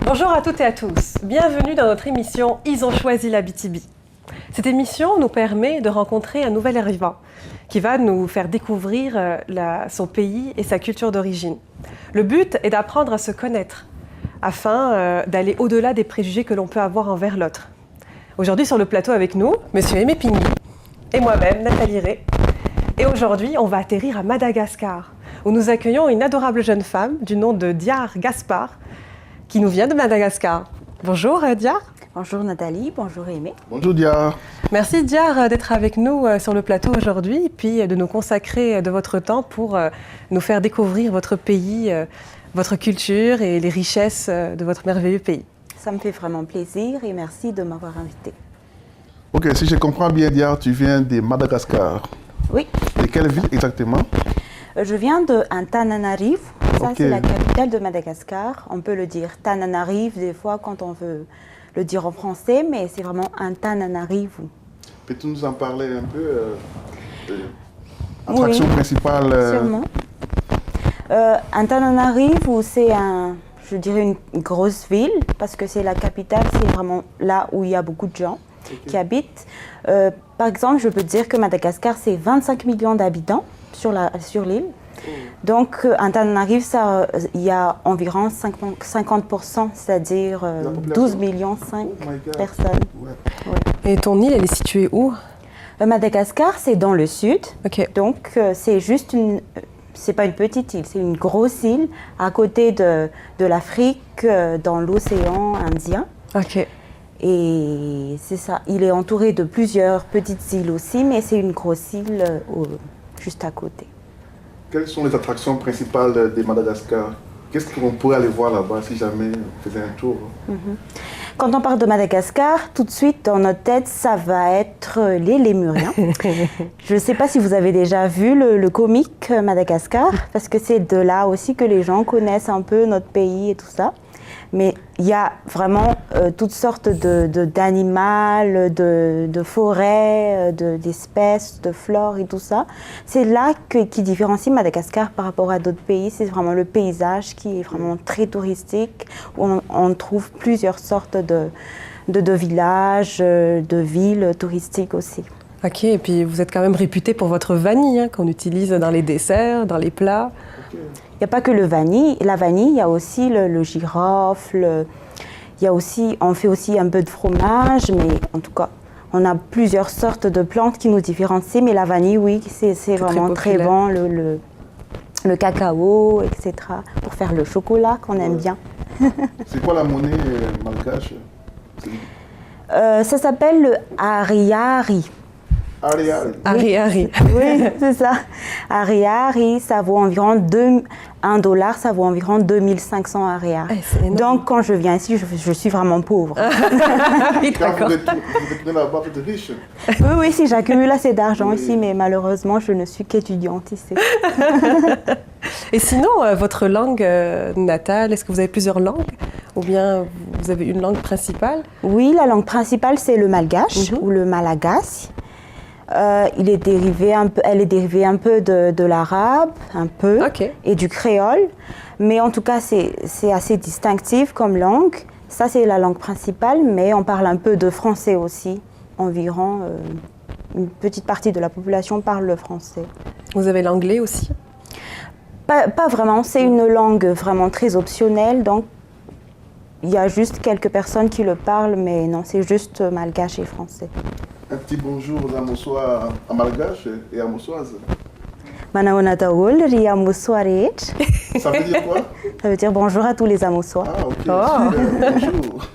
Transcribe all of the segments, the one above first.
Bonjour à toutes et à tous, bienvenue dans notre émission « Ils ont choisi l'Abitibi ». Cette émission nous permet de rencontrer un nouvel arrivant qui va nous faire découvrir son pays et sa culture d'origine. Le but est d'apprendre à se connaître afin d'aller au-delà des préjugés que l'on peut avoir envers l'autre. Aujourd'hui sur le plateau avec nous, Monsieur Aimé Pingui et moi-même, Nathalie Ray. Et aujourd'hui, on va atterrir à Madagascar, où nous accueillons une adorable jeune femme du nom de Diar Gaspard, qui nous vient de Madagascar. Bonjour Diar. Bonjour Nathalie, bonjour Aimé. Bonjour Diar. Merci Diar d'être avec nous sur le plateau aujourd'hui et puis de nous consacrer de votre temps pour nous faire découvrir votre pays, votre culture et les richesses de votre merveilleux pays. Ça me fait vraiment plaisir et merci de m'avoir invitée. Ok, si je comprends bien Diar, tu viens de Madagascar. Oui. De quelle ville exactement? Je viens de Antananarivo. Ça, c'est la capitale de Madagascar. On peut le dire Tananarive des fois quand on veut le dire en français, mais c'est vraiment Antananarivo. Peux-tu nous en parler un peu l'attraction principale Sûrement. Antananarivo, c'est je dirais une grosse ville parce que c'est la capitale, c'est vraiment là où il y a beaucoup de gens qui habitent. Par exemple, je peux dire que Madagascar, c'est 25 millions d'habitants sur l'île. Donc, Antananarivo, il y a environ 50%, c'est-à-dire 12 millions 5 personnes. Ouais. Et ton île, elle est située où? Madagascar, c'est dans le sud. Okay. Donc, c'est juste c'est pas une petite île, c'est une grosse île à côté de l'Afrique, dans l'océan Indien. Ok. Et c'est ça, il est entouré de plusieurs petites îles aussi, mais c'est une grosse île juste à côté. Quelles sont les attractions principales de Madagascar? Qu'est-ce qu'on pourrait aller voir là-bas si jamais on faisait un tour? Quand on parle de Madagascar, tout de suite dans notre tête, ça va être les lémuriens. Je ne sais pas si vous avez déjà vu le comique Madagascar, parce que c'est de là aussi que les gens connaissent un peu notre pays et tout ça. Mais il y a vraiment toutes sortes d'animaux, de forêts, d'espèces, de flore et tout ça. C'est là qui différencie Madagascar par rapport à d'autres pays. C'est vraiment le paysage qui est vraiment très touristique, où on trouve plusieurs sortes de villages, de villes touristiques aussi. Ok, et puis vous êtes quand même réputé pour votre vanille, qu'on utilise dans les desserts, dans les plats. Il n'y a pas que la vanille, il y a aussi le girofle, on fait aussi un peu de fromage, mais en tout cas, on a plusieurs sortes de plantes qui nous différencient, mais la vanille, oui, c'est vraiment très bon, le cacao, etc., pour faire le chocolat qu'on aime bien. C'est quoi la monnaie malgache? Ça s'appelle le ariari. Ari. Oui, c'est ça. Ari, ça vaut environ $1, ça vaut environ 2500 ariari. Donc, quand je viens ici, je suis vraiment pauvre. Oui, Quand vous êtes là-bas, vous êtes riche. Oui, si j'accumule assez d'argent ici, mais malheureusement, je ne suis qu'étudiante ici. Et sinon, votre langue natale, est-ce que vous avez plusieurs langues? Ou bien vous avez une langue principale? Oui, la langue principale, c'est le malgache ou le malagasy. Elle est dérivée un peu de l'arabe, et du créole. Mais en tout cas, c'est assez distinctif comme langue. Ça, c'est la langue principale, mais on parle un peu de français aussi. Environ une petite partie de la population parle le français. Vous avez l'anglais aussi? Pas vraiment, c'est une langue vraiment très optionnelle. Donc, il y a juste quelques personnes qui le parlent, mais non, c'est juste malgache et français. Un petit bonjour à Mossoa, à malgache et à mossoise. Manaonataol, Ria Mossoaret. Ça veut dire quoi? Ça veut dire bonjour à tous les Amossois. Ah, ok. Super, bonjour.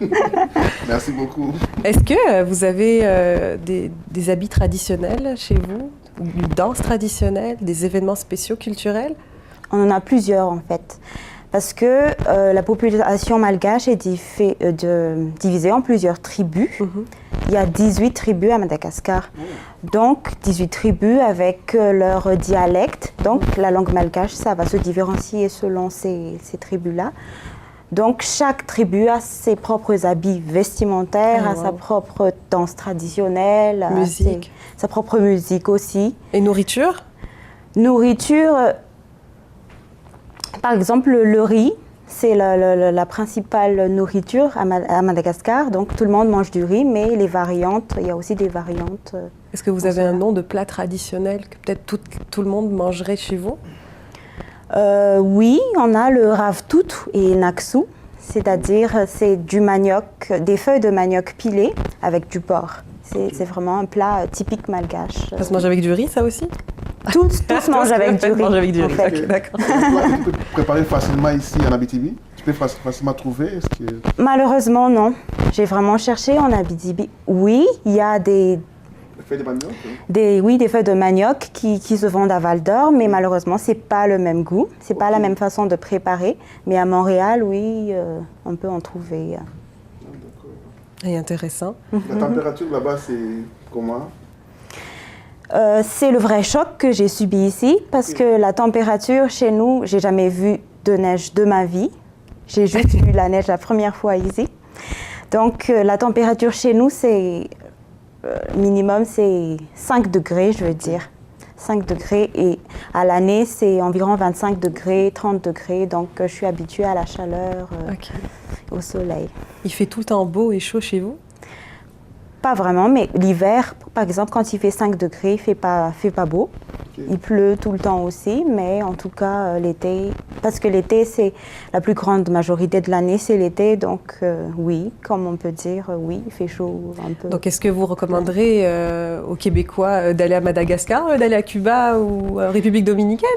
Merci beaucoup. Est-ce que vous avez des habits traditionnels chez vous? Une danse traditionnelle, des événements spéciaux culturels? On en a plusieurs en fait. Parce que la population malgache est divisée en plusieurs tribus. Il y a 18 tribus à Madagascar. Donc, 18 tribus avec leur dialecte. Donc, la langue malgache, ça va se différencier selon ces tribus-là. Donc, chaque tribu a ses propres habits vestimentaires, a sa propre danse traditionnelle, sa propre musique aussi. Et nourriture? Nourriture, par exemple, le riz. c'est la principale nourriture à Madagascar. Donc tout le monde mange du riz, mais les variantes, il y a aussi des variantes. Est-ce que vous avez un nom de plat traditionnel que peut-être tout le monde mangerait chez vous? Oui, on a le ravtout et naksu, c'est-à-dire c'est du manioc, des feuilles de manioc pilées avec du porc. C'est vraiment un plat typique malgache. Ça se mange avec du riz, ça aussi? Tous mangent avec du riz. Mange avec du riz. en fait. Ok, d'accord. Tu peux préparer facilement ici en Abitibi? Tu peux facilement trouver? Malheureusement, non. J'ai vraiment cherché en Abitibi. Oui, il y a des feuilles de manioc? des feuilles de manioc qui se vendent à Val d'Or, mais malheureusement, c'est pas le même goût. C'est pas la même façon de préparer. Mais à Montréal, oui, on peut en trouver. Et intéressant. La température là-bas, c'est comment? C'est le vrai choc que j'ai subi ici parce que la température chez nous, j'ai jamais vu de neige de ma vie. J'ai juste vu la neige la première fois ici. Donc la température chez nous, c'est minimum, c'est 5 degrés, je veux dire. 5 degrés et à l'année, c'est environ 25 degrés, 30 degrés. Donc je suis habituée à la chaleur, au soleil. Il fait tout le temps beau et chaud chez vous? Pas vraiment, mais l'hiver, par exemple, quand il fait 5 degrés, il fait pas beau. Okay. Il pleut tout le temps aussi, mais en tout cas, l'été, parce que l'été, c'est la plus grande majorité de l'année, c'est l'été, donc oui, comme on peut dire, oui, il fait chaud un peu. Donc, est-ce que vous recommanderez aux Québécois d'aller à Madagascar, d'aller à Cuba ou en République dominicaine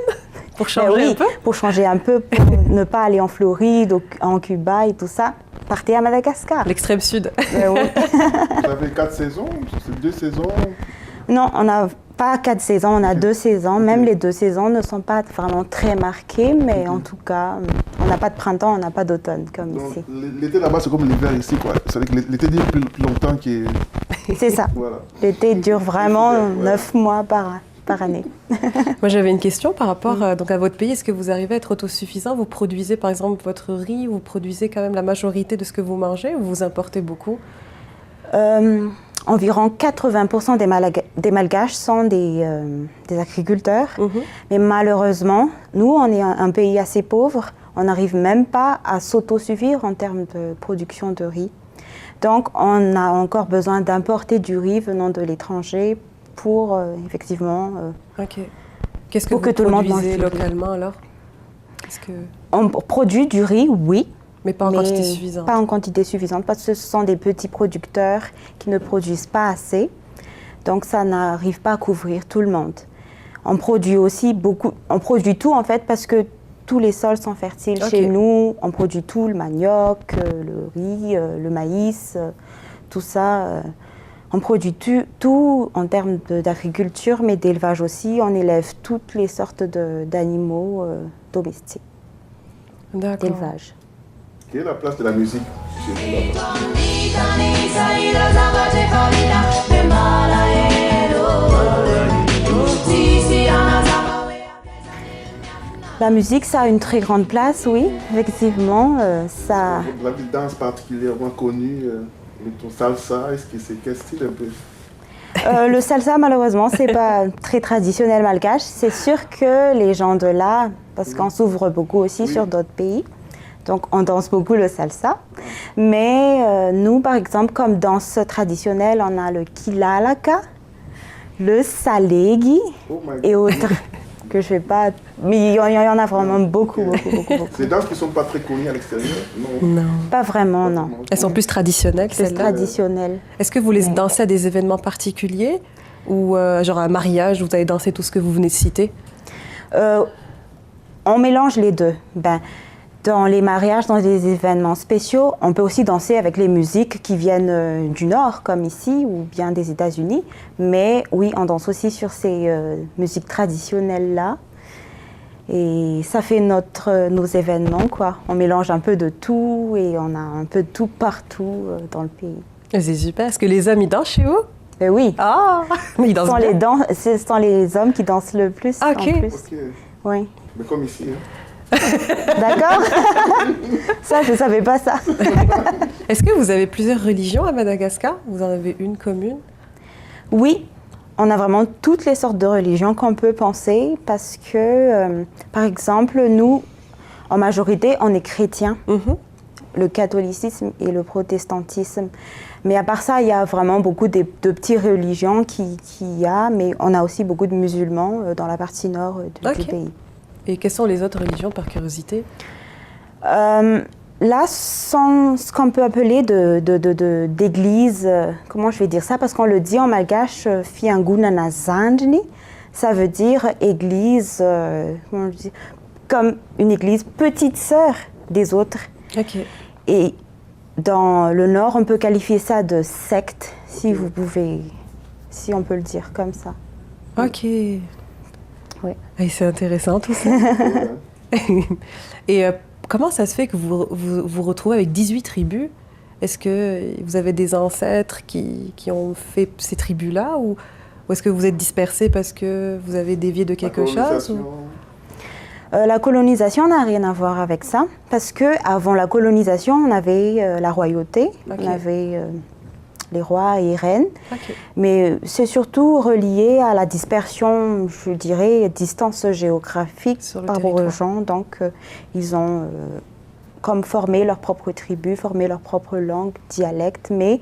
pour changer un peu? Pour changer un peu, pour ne pas aller en Floride, en Cuba et tout ça. Partez à Madagascar. L'extrême sud. Oui. Vous avez 4 saisons? C'est 2 saisons? Non, on n'a pas 4 saisons, on a 2 saisons. Même les 2 saisons ne sont pas vraiment très marquées, mais en tout cas, on n'a pas de printemps, on n'a pas d'automne comme ici. L'été là-bas, c'est comme l'hiver ici, quoi. C'est-à-dire que l'été dure plus longtemps que... C'est ça. Voilà. L'été dure vraiment 9 mois par année. Moi, j'avais une question par rapport donc à votre pays. Est-ce que vous arrivez à être autosuffisant? Vous produisez par exemple votre riz, vous produisez quand même la majorité de ce que vous mangez ou vous importez beaucoup? Environ 80% des Malgaches sont des agriculteurs. Mais malheureusement, nous, on est un pays assez pauvre. On n'arrive même pas à s'autosuffire en termes de production de riz. Donc, on a encore besoin d'importer du riz venant de l'étranger pour effectivement Qu'est-ce que vous produisez localement alors? On produit du riz, oui. Mais pas en quantité suffisante? Pas en quantité suffisante parce que ce sont des petits producteurs qui ne produisent pas assez. Donc ça n'arrive pas à couvrir tout le monde. On produit aussi beaucoup, on produit tout en fait parce que tous les sols sont fertiles chez nous. On produit tout, le manioc, le riz, le maïs, tout ça. On produit tout en termes d'agriculture, mais d'élevage aussi. On élève toutes les sortes d'animaux domestiques. D'accord. D'élevage. Quelle est la place de la musique chez vous là-bas? La musique, ça a une très grande place, oui, effectivement. Ça... Vous avez une danse particulièrement connue, ton salsa, est-ce que c'est quel style un peu? Le salsa, malheureusement, c'est pas très traditionnel malgache. C'est sûr que les gens de là, parce qu'on s'ouvre beaucoup aussi sur d'autres pays, donc on danse beaucoup le salsa. Mais nous, par exemple, comme danse traditionnelle, on a le kilalaka, le salegi et autres. Que je fais pas, mais il y en a vraiment beaucoup. C'est des danses qui ne sont pas très connues à l'extérieur? Non. Pas vraiment, non. Elles sont plus traditionnelles, celles-là? Plus traditionnelles. Est-ce que vous les dansez à des événements particuliers? Ou genre à un mariage, vous allez danser tout ce que vous venez de citer? On mélange les deux. Dans les mariages, dans les événements spéciaux, on peut aussi danser avec les musiques qui viennent du Nord, comme ici, ou bien des États-Unis. Mais oui, on danse aussi sur ces musiques traditionnelles-là. Et ça fait nos événements, quoi. On mélange un peu de tout et on a un peu de tout partout dans le pays. C'est super. Est-ce que les hommes, ils dansent chez vous? Oui. Ah, mais ils dansent bien. Ce sont les hommes qui dansent le plus. En plus. Oui. Mais comme ici, hein. D'accord. Ça, je ne savais pas ça. Est-ce que vous avez plusieurs religions à Madagascar? Vous en avez une commune? Oui, on a vraiment toutes les sortes de religions qu'on peut penser parce que, par exemple, nous, En majorité, on est chrétien, Mhm. le catholicisme et le protestantisme. Mais à part ça, il y a vraiment beaucoup de petites religions qui y a, mais on a aussi beaucoup de musulmans dans la partie nord du Ok. pays. Et quelles sont les autres religions, par curiosité? Là, sont ce qu'on peut appeler d'église, comment je vais dire ça, parce qu'on le dit en malgache, Fianguna Zandni, ça veut dire église, comment je dis, comme une église petite sœur des autres. Ok. Et dans le nord, on peut qualifier ça de secte, si vous pouvez, si on peut le dire comme ça. Ok. Oui. Et c'est intéressant tout ça. Et comment ça se fait que vous retrouvez avec 18 tribus? Est-ce que vous avez des ancêtres qui ont fait ces tribus-là ou est-ce que vous êtes dispersés parce que vous avez dévié de quelque chose? La colonisation n'a rien à voir avec ça, parce que avant la colonisation, on avait la royauté, Ok. on avait les rois et reines, Ok. mais c'est surtout relié à la dispersion, je dirais, distance géographique Sur le par rapport aux territoire. gens. Donc, ils ont comme formé leur propre tribu, formé leur propre langue, dialecte, mais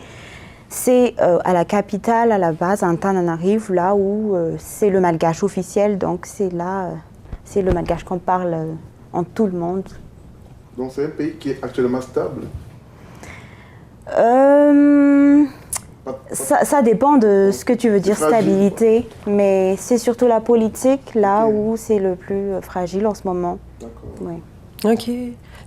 c'est à la capitale, à la base, à Antananarivo, là où c'est le malgache officiel, donc c'est là, c'est le malgache qu'on parle en tout le monde. Donc c'est un pays qui est actuellement stable. Ça dépend de ce que tu veux dire, Fragile, stabilité, mais c'est surtout la politique, là Ok. où c'est le plus fragile en ce moment. D'accord. Oui. Ok.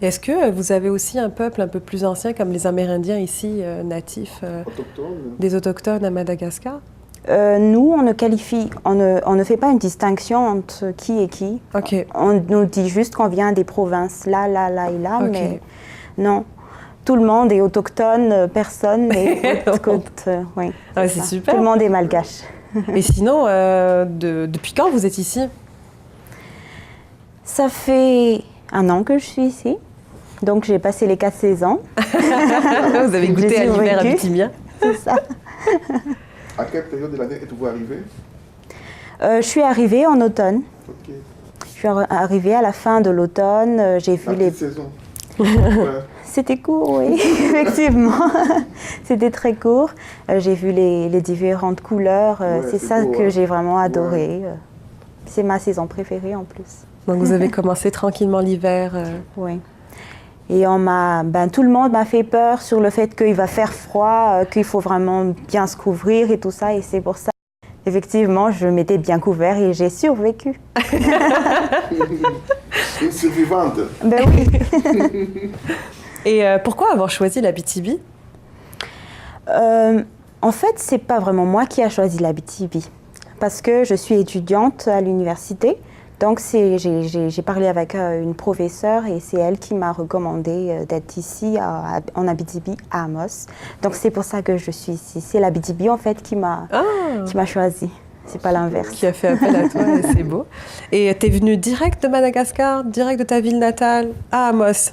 Est-ce que vous avez aussi un peuple un peu plus ancien comme les Amérindiens ici, natifs, Autochtone. des autochtones à Madagascar? Nous, on ne fait pas une distinction entre qui et qui. Ok. On nous dit juste qu'on vient des provinces là, là, là et là, Ok. mais non. Tout le monde est autochtone, personne n'est oui, Ah, c'est ça. super. Tout le monde est malgache. Et sinon, depuis quand vous êtes ici? Ça fait 1 an que je suis ici, donc j'ai passé les 4 saisons. Vous avez goûté J'ai à l'hiver survécu. abitibien? C'est ça. À quelle période de l'année êtes-vous arrivé? Je suis arrivée en automne. Ok. Je suis arrivée à la fin de l'automne. J'ai vu La les. petite saison. Ouais. C'était court, oui, effectivement. C'était très court. J'ai vu les différentes couleurs. Ouais, c'est c'est ça beau, que hein. j'ai vraiment adoré. C'est ma saison préférée en plus. Donc vous avez commencé tranquillement l'hiver. Oui. Et tout le monde m'a fait peur sur le fait qu'il va faire froid, qu'il faut vraiment bien se couvrir et tout ça. Et c'est pour ça, effectivement, je m'étais bien couvert et j'ai survécu. Une survivante. Ben oui. Et pourquoi avoir choisi l'Abitibi? En fait, c'est pas vraiment moi qui a choisi l'Abitibi, parce que je suis étudiante à l'université. Donc, j'ai parlé avec une professeure et c'est elle qui m'a recommandé d'être ici en Abitibi, à Amos. Donc, c'est pour ça que je suis ici. C'est l'Abitibi, en fait, qui m'a choisi. C'est pas l'inverse. Qui a fait appel à toi, et c'est beau. Et t'es venue direct de Madagascar, direct de ta ville natale, à Amos?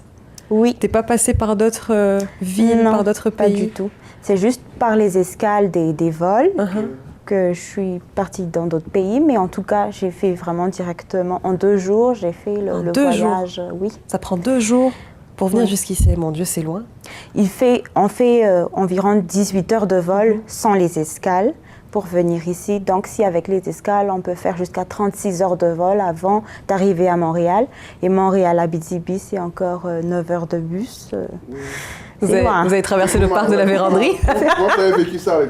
Oui. T'es pas passée par d'autres villes, Non, par d'autres pas pays? du tout. C'est juste par les escales des vols Uh-huh. que je suis partie dans d'autres pays. Mais en tout cas, j'ai fait vraiment directement. En 2 jours, j'ai fait En le 2 voyage. Oui. Ça prend 2 jours pour venir Ouais. jusqu'ici. Mon Dieu, c'est loin. On fait environ 18 heures de vol sans les escales pour venir ici. Donc, si avec les escales, on peut faire jusqu'à 36 heures de vol avant d'arriver à Montréal. Et Montréal à Abitibi, c'est encore 9 heures de bus. Vous C'est loin. avez traversé le parc de la Vérandrie, Comment vous avez vécu ça avec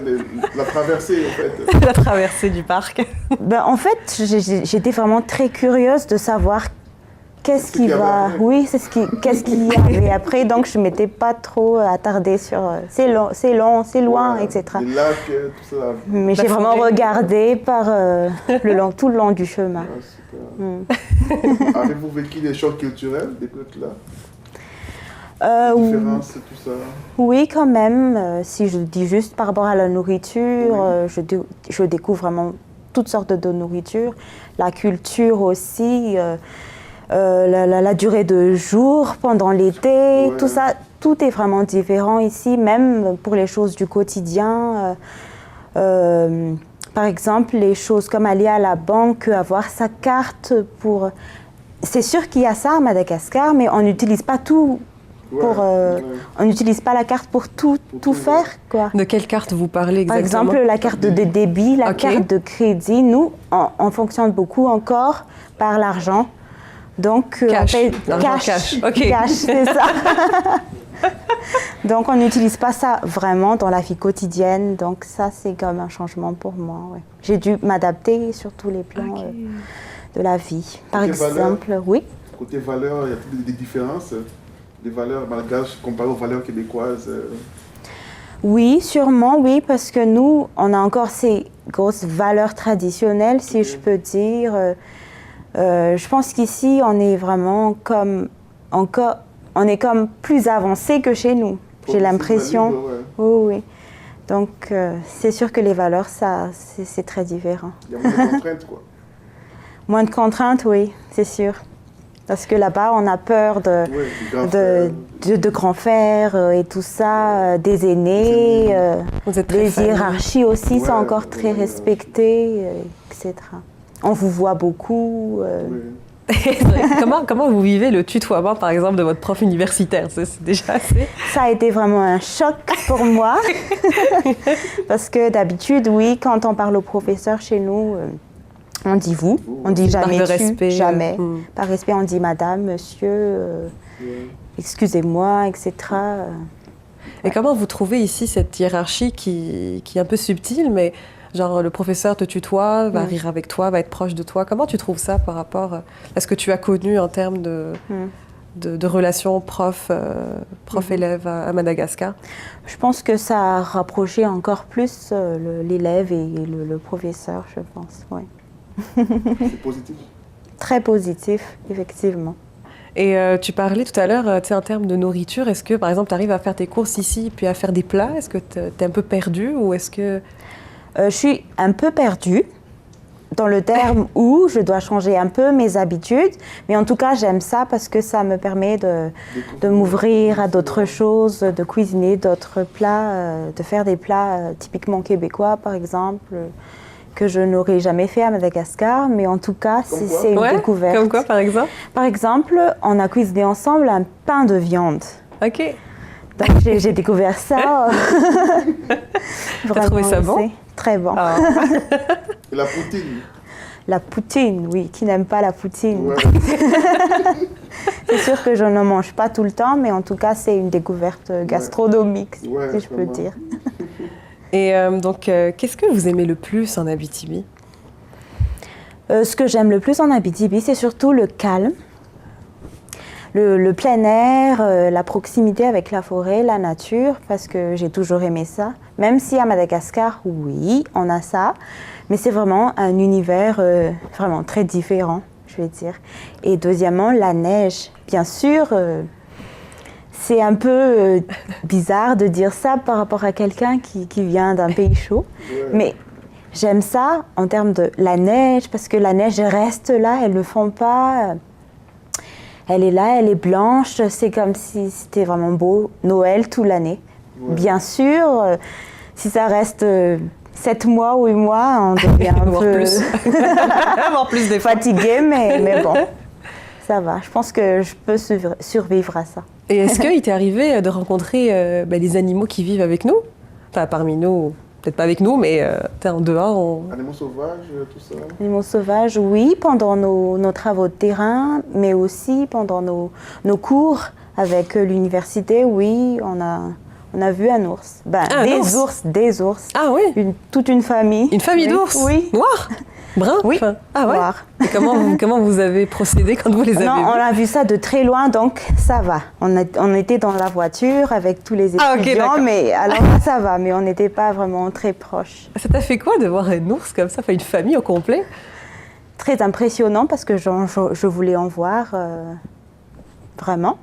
la traversée, en fait? la traversée du parc. En fait, j'étais vraiment très curieuse de savoir qu'est-ce qui qu'il y avait va. après. Oui, qu'est-ce qu'il y avait après. Donc, je ne m'étais pas trop attardée sur c'est long, c'est loin, Ouais, etc. Les lacs, tout ça. Mais La j'ai vraiment forêt. regardé par tout le long du chemin. Ah, super. Avez-vous vécu des chocs culturels, des trucs là? Différences, tout ça? Oui, quand même. Si je dis juste par rapport à la nourriture, je découvre vraiment toutes sortes de nourriture. La culture aussi, la durée de jour pendant l'été, Ouais. tout ça, tout est vraiment différent ici, même pour les choses du quotidien. Par exemple, les choses comme aller à la banque, avoir sa carte pour c'est sûr qu'il y a ça à Madagascar, mais on n'utilise pas tout pour... On n'utilise pas la carte pour tout faire, quoi. De quelle carte vous parlez Par exactement? exemple, la carte de débit, la carte de crédit. Nous, on fonctionne beaucoup encore par l'argent. Donc, Cash. on paye L'argent cash. Ok. Cash, c'est ça. Donc, on n'utilise pas ça vraiment dans la vie quotidienne. Donc, ça, c'est comme un changement pour moi. Ouais. J'ai dû m'adapter sur tous les plans de la vie. Par exemple, oui. Côté valeurs, il y a des différences. Les valeurs malgaches comparées aux valeurs québécoises. Oui, sûrement, oui, parce que nous, on a encore ces grosses valeurs traditionnelles, si je peux dire. Je pense qu'ici, on est vraiment comme encore, on est comme plus avancé que chez nous. J'ai l'impression. Oui. Donc, c'est sûr que les valeurs, ça, c'est très différent. Il y a moins de contraintes, quoi. Moins de contraintes, oui, c'est sûr. Parce que là-bas, on a peur de grands frères et tout ça, des aînés. Les hiérarchies aussi sont encore très respectées, etc. On vous voit beaucoup. Comment vous vivez le tutoiement, par exemple, de votre prof universitaire? C'est déjà assez... Ça a été vraiment un choc pour moi. Parce que d'habitude, oui, quand on parle au professeur chez nous, on dit vous, on dit jamais par tu, respect, jamais. Par respect, on dit madame, monsieur, excusez-moi, etc. Et comment vous trouvez ici cette hiérarchie qui est un peu subtile, mais genre le professeur te tutoie, va rire avec toi, va être proche de toi. Comment tu trouves ça par rapport à ce que tu as connu en termes de relations prof-élève à Madagascar? Je pense que ça a rapproché encore plus l'élève et le professeur, je pense, oui. C'est positif? Très positif, effectivement. Et tu parlais tout à l'heure, en termes de nourriture, est-ce que, par exemple, tu arrives à faire tes courses ici puis à faire des plats? Est-ce que tu es un peu perdue ou est-ce que... Je suis un peu perdue dans le terme où je dois changer un peu mes habitudes. Mais en tout cas, j'aime ça parce que ça me permet de m'ouvrir à d'autres choses, de cuisiner d'autres plats, de faire des plats typiquement québécois, par exemple, que je n'aurais jamais fait à Madagascar. Mais en tout cas, c'est une découverte. Comme quoi, par exemple? Par exemple, on a cuisiné ensemble un pain de viande. OK. Donc, j'ai découvert ça. T'as trouvé ça bon? Très bon. Ah. Et la poutine? La poutine, oui. Qui n'aime pas la poutine? Ouais. C'est sûr que je n'en mange pas tout le temps, mais en tout cas, c'est une découverte gastronomique, si je peux dire. Et donc, qu'est-ce que vous aimez le plus en Abitibi? Ce que j'aime le plus en Abitibi, c'est surtout le calme. Le plein air, la proximité avec la forêt, la nature, parce que j'ai toujours aimé ça. Même si à Madagascar, oui, on a ça, mais c'est vraiment un univers vraiment très différent, je vais dire. Et deuxièmement, la neige. Bien sûr, c'est un peu bizarre de dire ça par rapport à quelqu'un qui vient d'un pays chaud, mais j'aime ça en termes de la neige, parce que la neige reste là, elle ne fond pas... Elle est là, elle est blanche, c'est comme si c'était vraiment beau, Noël toute l'année. Bien sûr, si ça reste 7 mois ou 8 mois, on devient un peu plus fatigué, mais bon, ça va. Je pense que je peux survivre à ça. Et est-ce qu'il t'est arrivé de rencontrer les animaux qui vivent avec nous? Enfin, parmi nous, peut-être pas avec nous, mais en dehors. Animaux sauvages, tout ça? Animaux sauvages, oui, pendant nos travaux de terrain, mais aussi pendant nos cours avec l'université, oui, on a vu un ours. Des ours. Ah oui? Toute une famille. Une famille d'ours? Oui. Noirs? Bruns? Oui, ah ouais? noirs. Et comment vous avez procédé quand vous les avez vus? Non, on a vu ça de très loin, donc ça va. On était dans la voiture avec tous les étudiants, mais alors ça va, mais on n'était pas vraiment très proches. Ça t'a fait quoi de voir un ours comme ça, une famille au complet? Très impressionnant parce que je voulais en voir vraiment.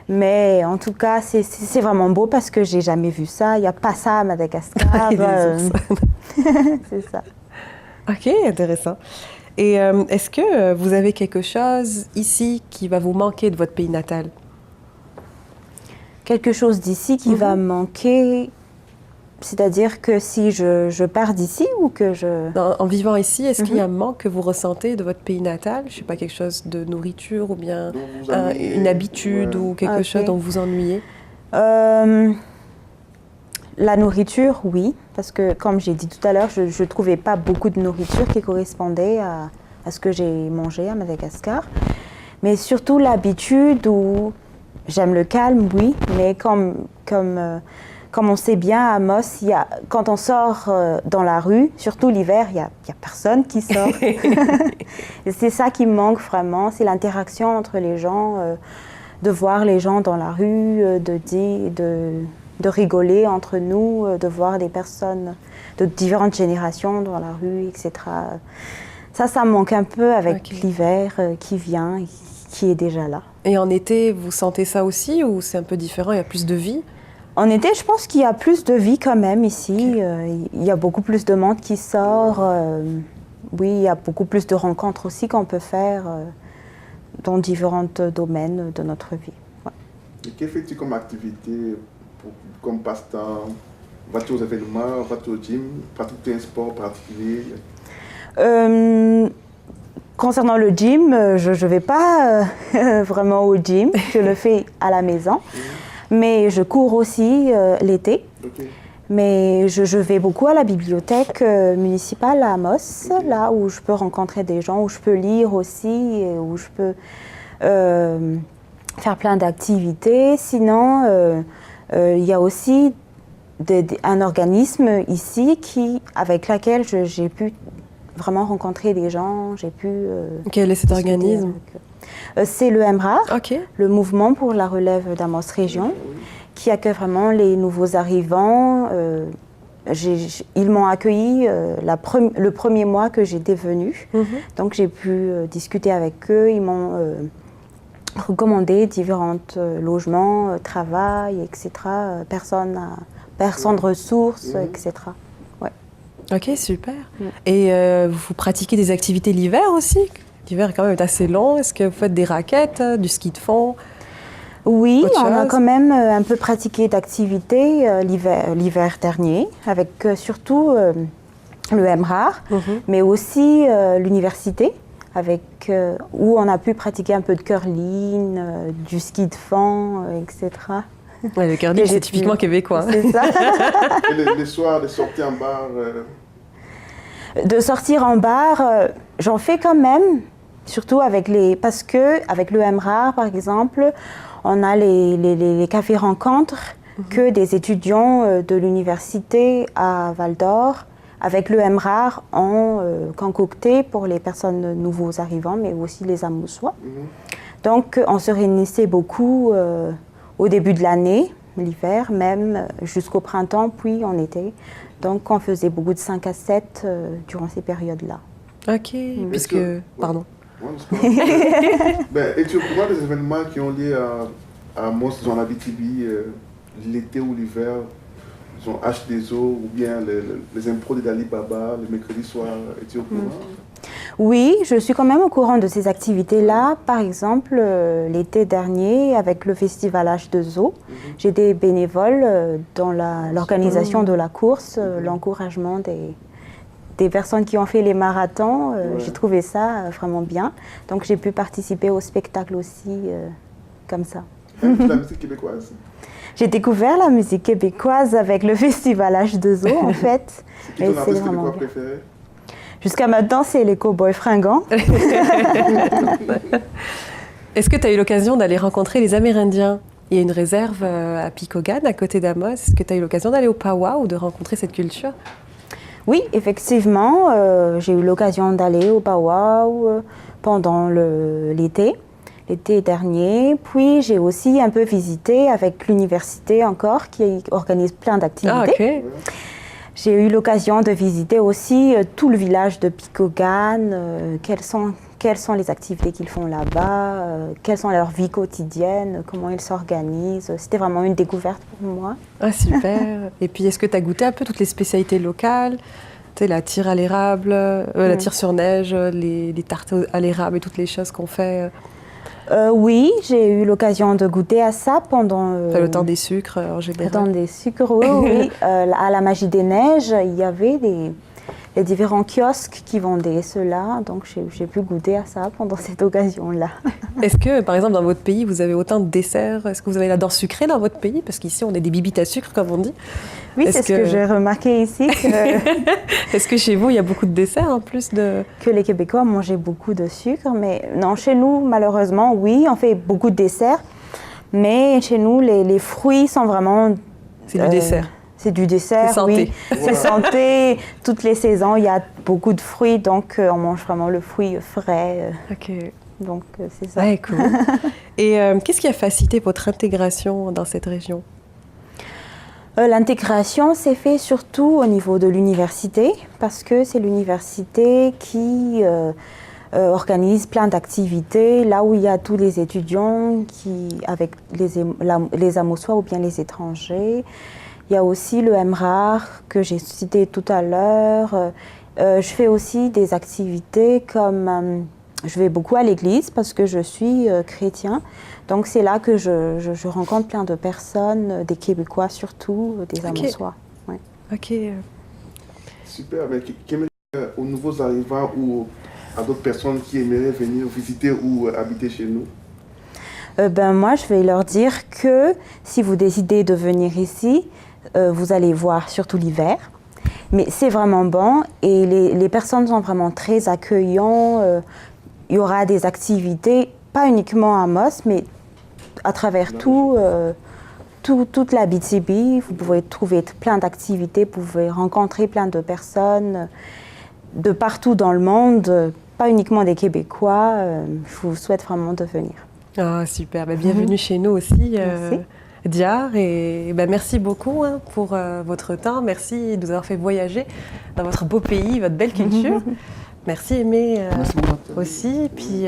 Mais en tout cas, c'est vraiment beau parce que j'ai jamais vu ça. Il n'y a pas ça à Madagascar. C'est ça. Ok, intéressant. Et est-ce que vous avez quelque chose ici qui va vous manquer de votre pays natal? Quelque chose d'ici qui va me manquer, C'est-à-dire que si je pars d'ici ou que je... En vivant ici, est-ce qu'il y a un manque que vous ressentez de votre pays natal? Je ne sais pas, quelque chose de nourriture ou bien une habitude ou quelque chose dont vous ennuyez? La nourriture, oui, parce que comme j'ai dit tout à l'heure, je ne trouvais pas beaucoup de nourriture qui correspondait à ce que j'ai mangé à Madagascar. Mais surtout l'habitude où j'aime le calme, oui, mais comme on sait bien à Amos, quand on sort dans la rue, surtout l'hiver, il y a personne qui sort. Et c'est ça qui me manque vraiment, c'est l'interaction entre les gens, de voir les gens dans la rue, de rigoler entre nous, de voir des personnes de différentes générations dans la rue, etc. Ça me manque un peu avec l'hiver qui vient, qui est déjà là. Et en été, vous sentez ça aussi ou c'est un peu différent, il y a plus de vie? En été, je pense qu'il y a plus de vie quand même ici. Il y a beaucoup plus de monde qui sort. Oui, il y a beaucoup plus de rencontres aussi qu'on peut faire dans différents domaines de notre vie. Ouais. Et que fais-tu comme activité, comme passe-temps? Vas-tu aux événements, vas-tu au gym? Pratiques-tu un sport particulier? Concernant le gym, je ne vais pas vraiment au gym. Je le fais à la maison. Mais je cours aussi l'été. Okay. Mais je vais beaucoup à la bibliothèque municipale à Amos, là où je peux rencontrer des gens, où je peux lire aussi, et où je peux faire plein d'activités. Sinon, il y a aussi un organisme ici avec lequel j'ai pu vraiment rencontrer des gens. J'ai pu. Quel est cet organisme? C'est le MRAR, le mouvement pour la relève d'Amos Région, qui accueille vraiment les nouveaux arrivants. Ils m'ont accueilli le premier mois que j'étais venue. Donc j'ai pu discuter avec eux. Ils m'ont recommandé différents logements, travail, etc. Personnes ressources, etc. Ouais. Ok, super. Et vous pratiquez des activités l'hiver aussi? L'hiver est quand même assez long. Est-ce que vous faites des raquettes, du ski de fond? Oui, on a quand même un peu pratiqué d'activités l'hiver dernier, avec surtout le MRAR, mais aussi l'université, où on a pu pratiquer un peu de curling, du ski de fond, etc. Ouais, le curling, c'est typiquement québécois. C'est ça. Et les soirs, de sortir en bar De sortir en bar, j'en fais quand même. Surtout parce qu'avec le MRAR, par exemple, on a les cafés rencontres que des étudiants de l'université à Val-d'Or, avec le MRAR, ont concocté pour les personnes nouveaux arrivants, mais aussi les Amousois. Donc, on se réunissait beaucoup au début de l'année, l'hiver même, jusqu'au printemps, puis en été. Donc, on faisait beaucoup de 5 à 7 durant ces périodes-là. Ok, puisque... Pardon. Et tu es au courant des événements qui ont lieu à Amos, dans la BTB, l'été ou l'hiver, disons H2O ou bien les impros de Dali Baba, le mercredi soir, es-tu au courant? Oui, je suis quand même au courant de ces activités-là. Par exemple, l'été dernier, avec le festival H2O, j'étais bénévole dans l'organisation de la course, l'encouragement des personnes qui ont fait les marathons. J'ai trouvé ça vraiment bien. Donc j'ai pu participer au spectacle aussi comme ça. La musique québécoise? J'ai découvert la musique québécoise avec le festival H2O en fait. C'est qui ton artiste québécois préféré? Jusqu'à maintenant, c'est les Cowboys Fringants. Est-ce que tu as eu l'occasion d'aller rencontrer les Amérindiens? Il y a une réserve à Picogan, à côté d'Amos. Est-ce que tu as eu l'occasion d'aller au Powwow ou de rencontrer cette culture? Oui, effectivement, j'ai eu l'occasion d'aller au Powwow pendant l'été dernier. Puis j'ai aussi un peu visité avec l'université encore, qui organise plein d'activités. Ah, ok. J'ai eu l'occasion de visiter aussi tout le village de Picogan, quelles sont les activités qu'ils font là-bas, quelles sont leurs vies quotidiennes, comment ils s'organisent. C'était vraiment une découverte pour moi. Ah, super. Et puis, est-ce que tu as goûté un peu toutes les spécialités locales? Tu sais, la tire à l'érable, la tire sur neige, les tartes à l'érable et toutes les choses qu'on fait Oui, j'ai eu l'occasion de goûter à ça pendant... Le temps des sucres en le général. temps des sucres, oui, oui. À la Magie des Neiges, il y avait les différents kiosques qui vendaient cela, donc j'ai pu goûter à ça pendant cette occasion-là. Est-ce que, par exemple, dans votre pays, vous avez autant de desserts? Est-ce que vous avez la danse sucrée dans votre pays? Parce qu'ici, on est des bibites à sucre, comme on dit. Oui, c'est ce que j'ai remarqué ici, Est-ce que chez vous, il y a beaucoup de desserts en plus de... que les Québécois mangeaient beaucoup de sucre, mais non, chez nous, malheureusement, oui, on fait beaucoup de desserts, mais chez nous, les fruits sont vraiment... C'est du dessert. C'est du dessert, C'est santé. oui. C'est santé. Toutes les saisons, il y a beaucoup de fruits, donc on mange vraiment le fruit frais. Ok. Donc c'est ça. Ouais, cool. Et qu'est-ce qui a facilité votre intégration dans cette région? L'intégration s'est faite surtout au niveau de l'université, parce que c'est l'université qui organise plein d'activités, là où il y a tous les étudiants avec les Amossois ou bien les étrangers. Il y a aussi le MRAR que j'ai cité tout à l'heure. Je fais aussi des activités comme... je vais beaucoup à l'église parce que je suis chrétien. Donc c'est là que je rencontre plein de personnes, des Québécois surtout, des Amossois. Ouais. Ok. Super, mais aux nouveaux arrivants ou à d'autres personnes qui aimeraient venir visiter ou habiter chez nous? Moi, je vais leur dire que si vous décidez de venir ici, vous allez voir surtout l'hiver. Mais c'est vraiment bon et les personnes sont vraiment très accueillantes. Il y aura des activités, pas uniquement à Amos, mais à travers toute l'Abitibi. Vous pouvez trouver plein d'activités, vous pouvez rencontrer plein de personnes de partout dans le monde, pas uniquement des Québécois. Je vous souhaite vraiment de venir. Ah, super. Bienvenue chez nous aussi, Diar. Et merci beaucoup pour votre temps. Merci de nous avoir fait voyager dans votre beau pays, votre belle culture. Merci Aimé aussi. Puis,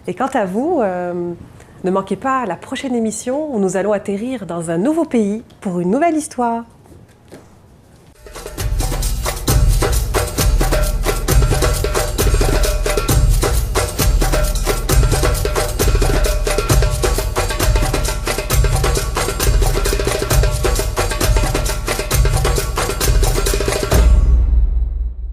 et quant à vous, ne manquez pas la prochaine émission où nous allons atterrir dans un nouveau pays pour une nouvelle histoire.